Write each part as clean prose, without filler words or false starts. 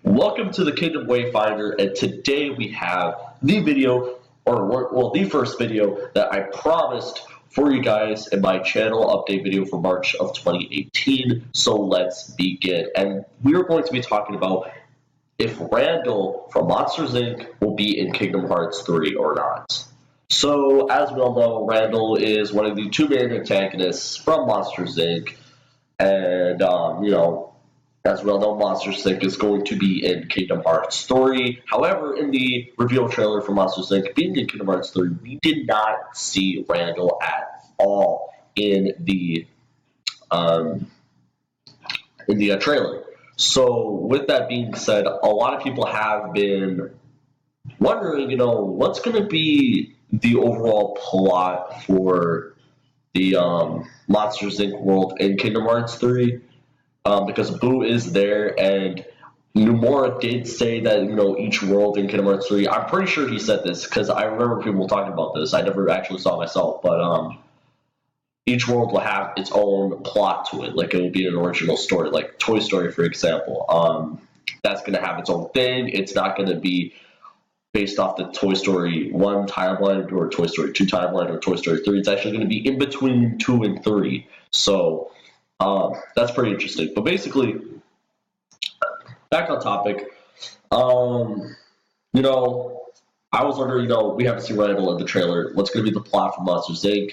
Welcome to the Kingdom Wayfinder, and today we have the video, the first video that I promised for you guys in my channel update video for March of 2018. So let's begin. And we are going to be talking about if Randall from Monsters Inc. will be in Kingdom Hearts 3 or not. So, as we all know, Randall is one of the two main antagonists from Monsters Inc. And, as we all know, Monsters Inc. is going to be in Kingdom Hearts 3. However, in the reveal trailer for Monsters Inc. being in Kingdom Hearts 3, we did not see Randall at all in the trailer. So, with that being said, a lot of people have been wondering, what's going to be the overall plot for the Monsters Inc. world in Kingdom Hearts 3. Because Boo is there, and Nomura did say that, each world in Kingdom Hearts 3, I'm pretty sure he said this, because I remember people talking about this, I never actually saw it myself, but each world will have its own plot to it, like it will be an original story, like Toy Story, for example. That's going to have its own thing. It's not going to be based off the Toy Story 1 timeline, or Toy Story 2 timeline, or Toy Story 3. It's actually going to be in between 2 and 3, so that's pretty interesting. But basically, back on topic, I was wondering, we haven't seen Randall in the trailer. What's going to be the plot for Monsters Inc.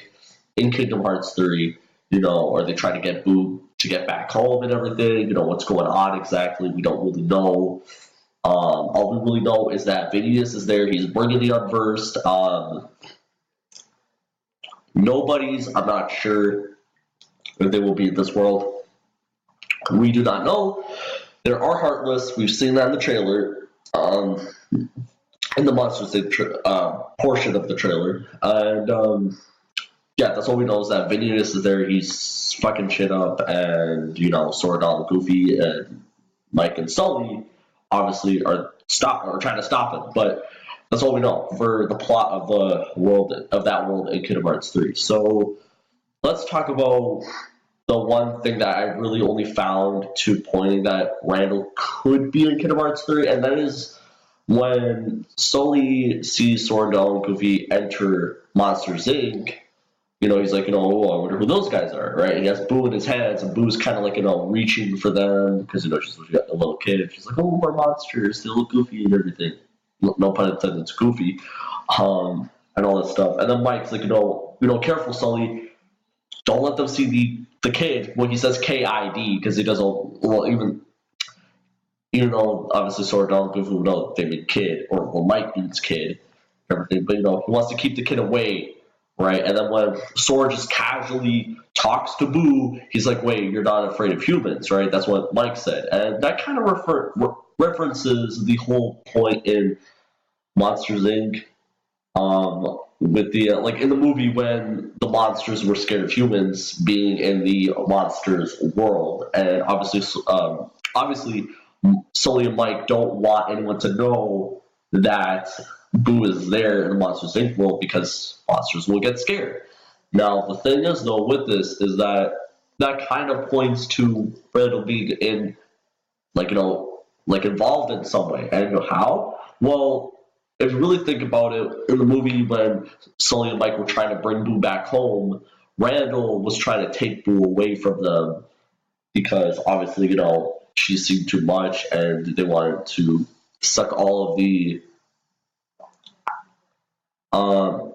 in Kingdom Hearts 3? Are they trying to get Boo to get back home and everything? What's going on exactly? We don't really know. All we really know is that Phineas is there. He's bringing the Unversed. I'm not sure if they will be in this world. We do not know. There are Heartless. We've seen that in the trailer, in the Monsters Inc. Portion of the trailer. And, that's all we know is that Phineas is there. He's fucking shit up. And, Sora, Goofy, and Mike and Sully obviously are trying to stop him. But that's all we know for the plot of that world in Kingdom Hearts 3. So let's talk about the one thing that I really only found to pointing that Randall could be in Kingdom Hearts 3, and that is when Sully sees Sora and Goofy enter Monsters Inc. He's like, oh, I wonder who those guys are, right? And he has Boo in his hands, and Boo's kind of like, reaching for them because, she's a little kid. She's like, oh, more monsters, they look goofy and everything. No pun intended, it's goofy, and all that stuff. And then Mike's like, careful, Sully. Don't let them see the kid when he says KID, because he doesn't, even though obviously Sora and Goofy would know they mean kid, or Mike means kid, everything, but he wants to keep the kid away, right? And then when Sora just casually talks to Boo, he's like, wait, you're not afraid of humans, right? That's what Mike said. And that kind of references the whole point in Monsters Inc. With the in the movie when the monsters were scared of humans being in the monsters world, and obviously Sully and Mike don't want anyone to know that Boo is there in the Monsters Inc. world because monsters will get scared. Now the thing is though with this is that kind of points to Randall being in involved in some way. And how? Well, if you really think about it, in the movie when Sully and Mike were trying to bring Boo back home, Randall was trying to take Boo away from them because obviously, she's seen too much and they wanted to suck all of the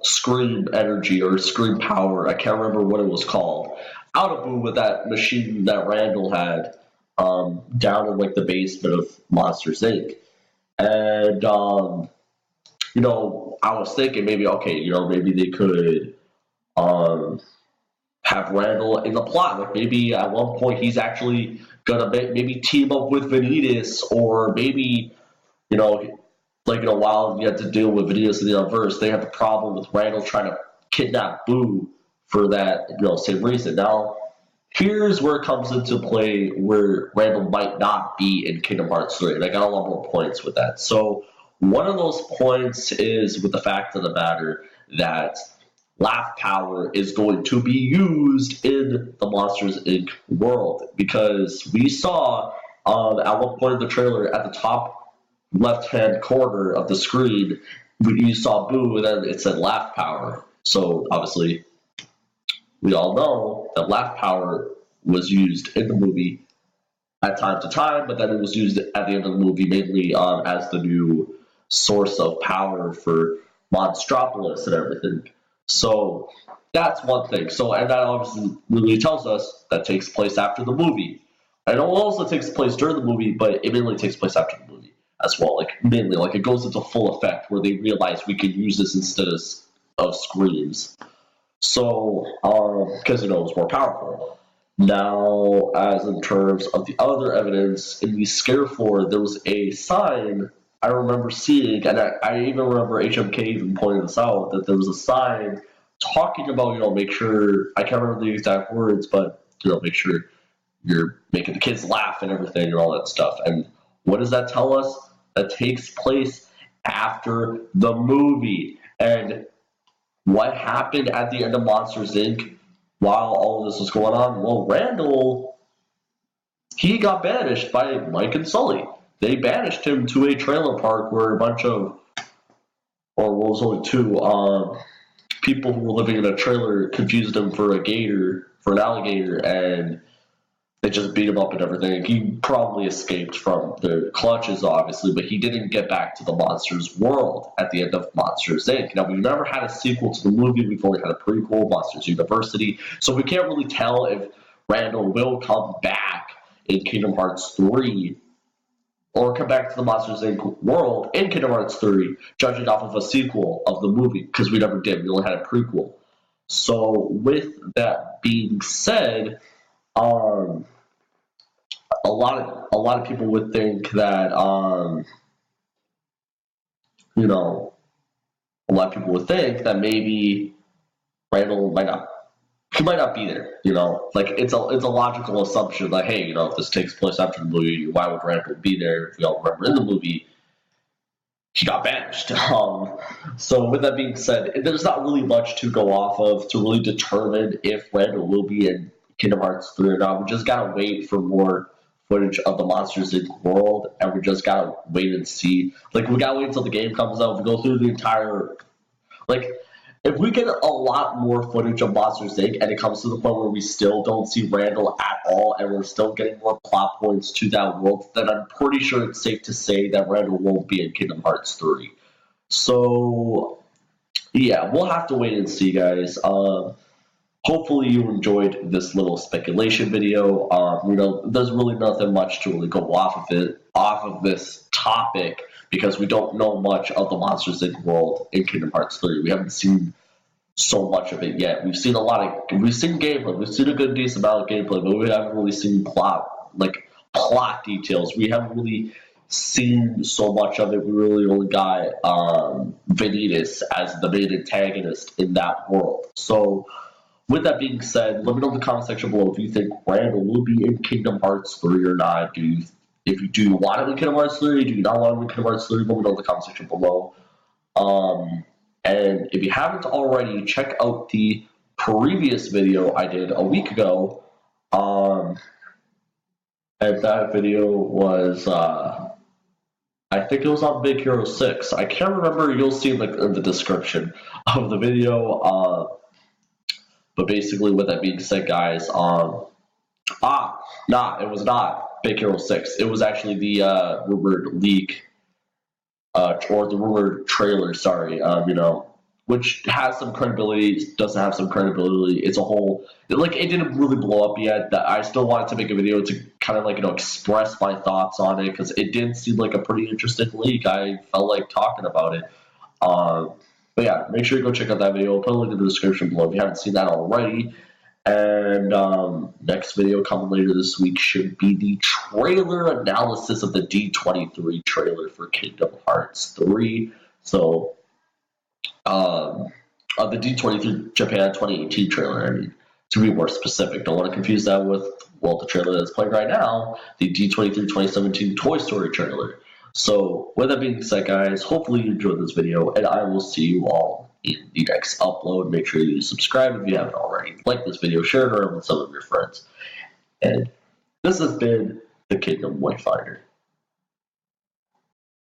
scream energy or scream power, I can't remember what it was called, out of Boo with that machine that Randall had down in the basement of Monsters Inc. And I was thinking maybe, okay, maybe they could have Randall in the plot. Maybe at one point he's actually gonna maybe team up with Vanitas, or maybe, while you have to deal with Vanitas in the Unversed, they have the problem with Randall trying to kidnap Boo for that, same reason. Now, here's where it comes into play where Randall might not be in Kingdom Hearts 3, and I got a lot more points with that. So, one of those points is with the fact of the matter that laugh power is going to be used in the Monsters Inc. world, because we saw At one point in the trailer, at the top left-hand corner of the screen, you saw Boo, and then it said Laugh Power. So obviously, we all know that Laugh Power was used in the movie at time to time, but then it was used at the end of the movie mainly as the new source of power for Monstropolis and everything. So that's one thing. So, and that obviously really tells us that takes place after the movie. And it also takes place during the movie, but it mainly takes place after the movie as well. Like mainly, like it goes into full effect where they realize we can use this instead of screams. So, because it was more powerful. Now, as in terms of the other evidence, in the Scare 4, there was a sign I remember seeing, and I even remember HMK even pointing this out, that there was a sign talking about, make sure, I can't remember the exact words, but, make sure you're making the kids laugh and everything and all that stuff. And what does that tell us? That takes place after the movie. And what happened at the end of Monsters Inc. while all of this was going on? Well, Randall, he got banished by Mike and Sully. They banished him to a trailer park where a bunch of, or what was only two, people who were living in a trailer confused him for an alligator, and they just beat him up and everything. He probably escaped from the clutches, obviously, but he didn't get back to the Monsters world at the end of Monsters Inc. Now, we've never had a sequel to the movie. We've only had a prequel, Monsters University. So we can't really tell if Randall will come back in Kingdom Hearts 3 or come back to the Monsters Inc. world in Kingdom Hearts 3, judging off of a sequel of the movie, because we never did. We only had a prequel. So with that being said, a lot of people would think that a lot of people would think that maybe Randall might not be there. Like it's a logical assumption. Like, hey, if this takes place after the movie, why would Randall be there? If we all remember in the movie, he got banished. So with that being said, there's not really much to go off of to really determine if Randall will be in Kingdom Hearts 3 or not. We just gotta wait for more footage of the Monsters Inc. world, and we just gotta wait and see. Like, we gotta wait until the game comes out. We go through the entire, like, if we get a lot more footage of Monsters Inc. and it comes to the point where we still don't see Randall at all, and we're still getting more plot points to that world, then I'm pretty sure it's safe to say that Randall won't be in Kingdom Hearts 3. So, yeah, we'll have to wait and see, guys. Hopefully you enjoyed this little speculation video. There's really nothing much to really go off of this topic, because we don't know much of the Monsters Inc. world in Kingdom Hearts 3. We haven't seen so much of it yet. We've seen gameplay. We've seen a good decent amount of gameplay, but we haven't really seen plot details. We haven't really seen so much of it. We really only got Vanitas as the main antagonist in that world. So, with that being said, let me know in the comment section below if you think Randall will be in Kingdom Hearts 3 or not. Do you want him in Kingdom Hearts 3? Do you not want him in Kingdom Hearts 3? Let me know in the comment section below. And if you haven't already, check out the previous video I did a week ago. And that video was, I think it was on Big Hero 6. I can't remember. You'll see in the description of the video. But basically, with that being said, guys, it was not Big Hero 6. It was actually the rumored leak, or the rumored trailer, sorry, which has some credibility, doesn't have some credibility. It's a whole, it didn't really blow up yet. I still wanted to make a video to kind of express my thoughts on it, because it did seem like a pretty interesting leak. I felt like talking about it. But yeah, make sure you go check out that video. I'll put a link in the description below if you haven't seen that already. And next video coming later this week should be the trailer analysis of the D23 trailer for Kingdom Hearts 3. So, the D23 Japan 2018 trailer, I mean, to be more specific. Don't want to confuse that with, the trailer that's playing right now, the D23 2017 Toy Story trailer. So, with that being said, guys, hopefully you enjoyed this video, and I will see you all in the next upload. Make sure you subscribe if you haven't already. Like this video, share it around with some of your friends. And this has been the Kingdom Way fighter.